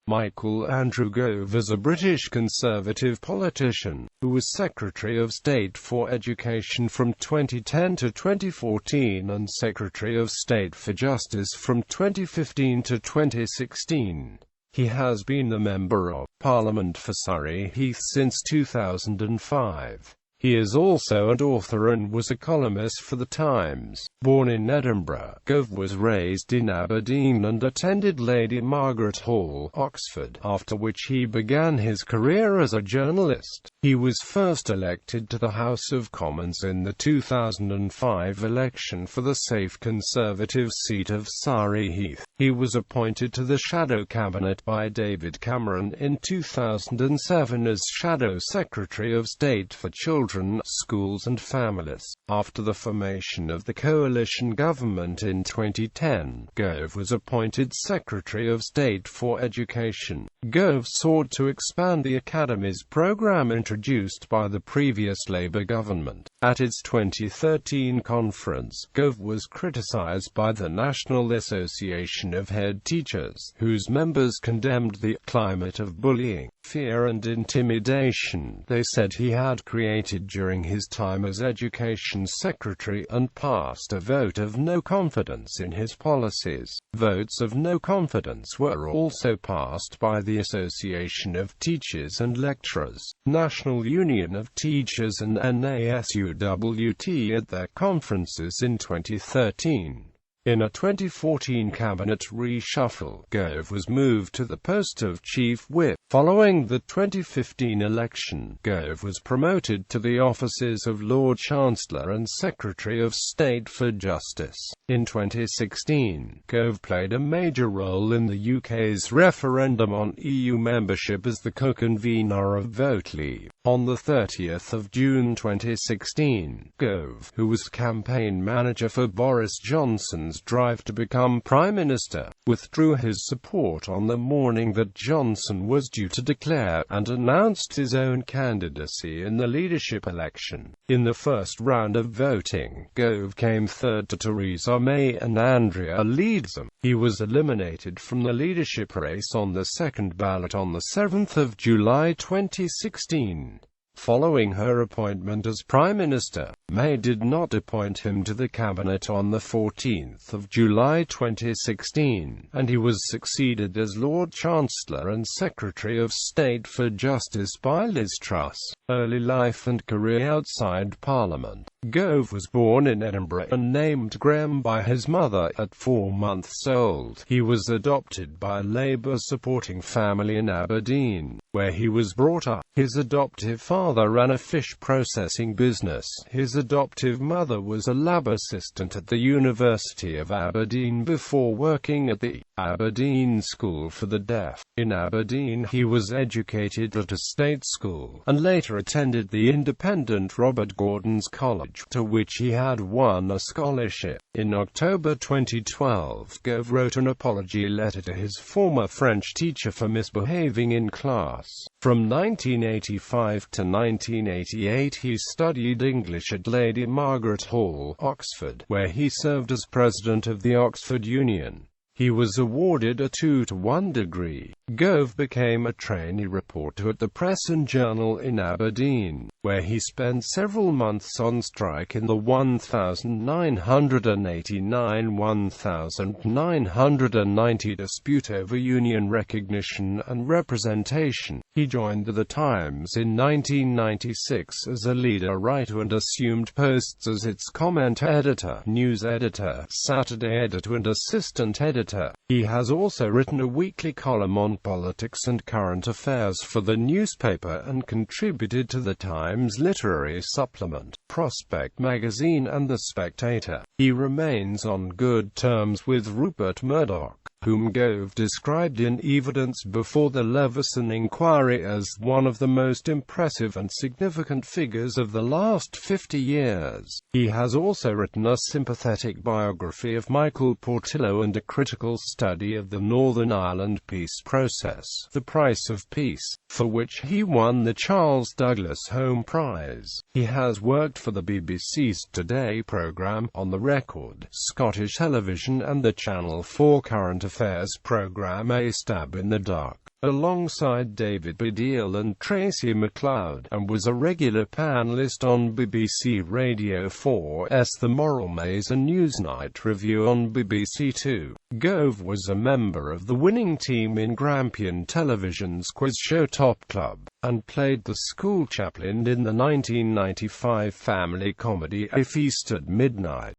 Michael Andrew Gove is a British Conservative politician, who was Secretary of State for Education from 2010 to 2014 and Secretary of State for Justice from 2015 to 2016. He has been the Member of Parliament for Surrey Heath since 2005. He is also an author and was a columnist for the Times. Born in Edinburgh, Gove was raised in Aberdeen and attended Lady Margaret Hall, Oxford, after which he began his career as a journalist. He was first elected to the House of Commons in the 2005 election for the safe Conservative seat of Surrey Heath. He was appointed to the Shadow Cabinet by David Cameron in 2007 as Shadow Secretary of State for Children, Schools and Families. After the formation of the coalition government in 2010, Gove was appointed Secretary of State for Education. Gove sought to expand the Academy's programme introduced by the previous Labour government. At its 2013 conference, Gove was criticised by the National Association of Head Teachers, whose members condemned the climate of bullying, fear and intimidation they said he had created during his time as Education Secretary, and passed a vote of no confidence in his policies. Votes of no confidence were also passed by the Association of Teachers and Lecturers, National Union of Teachers and NASUWT at their conferences in 2013. In a 2014 cabinet reshuffle, Gove was moved to the post of Chief Whip. Following the 2015 election, Gove was promoted to the offices of Lord Chancellor and Secretary of State for Justice. In 2016, Gove played a major role in the UK's referendum on EU membership as the co-convener of Vote Leave. On the 30th of June 2016, Gove, who was campaign manager for Boris Johnson's drive to become Prime Minister, withdrew his support on the morning that Johnson was due to declare, and announced his own candidacy in the leadership election. In the first round of voting, Gove came third to Theresa May and Andrea Leadsom. He was eliminated from the leadership race on the second ballot on the 7th of July 2016. Following her appointment as Prime Minister, May did not appoint him to the cabinet on the 14th of July 2016, and he was succeeded as Lord Chancellor and Secretary of State for Justice by Liz Truss. Early life and career outside Parliament. Gove was born in Edinburgh and named Graham by his mother at 4 months old. He was adopted by a Labour-supporting family in Aberdeen, where he was brought up. His adoptive father ran a fish processing business. His adoptive mother was a lab assistant at the University of Aberdeen before working at the Aberdeen School for the Deaf. In Aberdeen he was educated at a state school, and later attended the independent Robert Gordon's College, to which he had won a scholarship. In October 2012, Gove wrote an apology letter to his former French teacher for misbehaving in class. From 1985 to 1988 he studied English at Lady Margaret Hall, Oxford, where he served as president of the Oxford Union. He was awarded a 2:1 degree. Gove became a trainee reporter at the Press and Journal in Aberdeen, where he spent several months on strike in the 1989–1990 dispute over union recognition and representation. He joined the Times in 1996 as a leader writer and assumed posts as its comment editor, news editor, Saturday editor and assistant editor. He has also written a weekly column on politics and current affairs for the newspaper and contributed to the Times literary supplement, Prospect magazine and The Spectator. He remains on good terms with Rupert Murdoch, whom Gove described in evidence before the Leveson inquiry as one of the most impressive and significant figures of the last 50 years. He has also written a sympathetic biography of Michael Portillo and a critical study of the Northern Ireland peace process, The Price of Peace, for which he won the Charles Douglas Home Prize. He has worked for the BBC's Today programme, On the Record, Scottish Television and the Channel 4 Current Affairs programme A Stab in the Dark. alongside David Baddiel and Tracy MacLeod, and was a regular panellist on BBC Radio 4's The Moral Maze and Newsnight Review on BBC Two. Gove was a member of the winning team in Grampian Television's quiz show Top Club, and played the school chaplain in the 1995 family comedy A Feast at Midnight.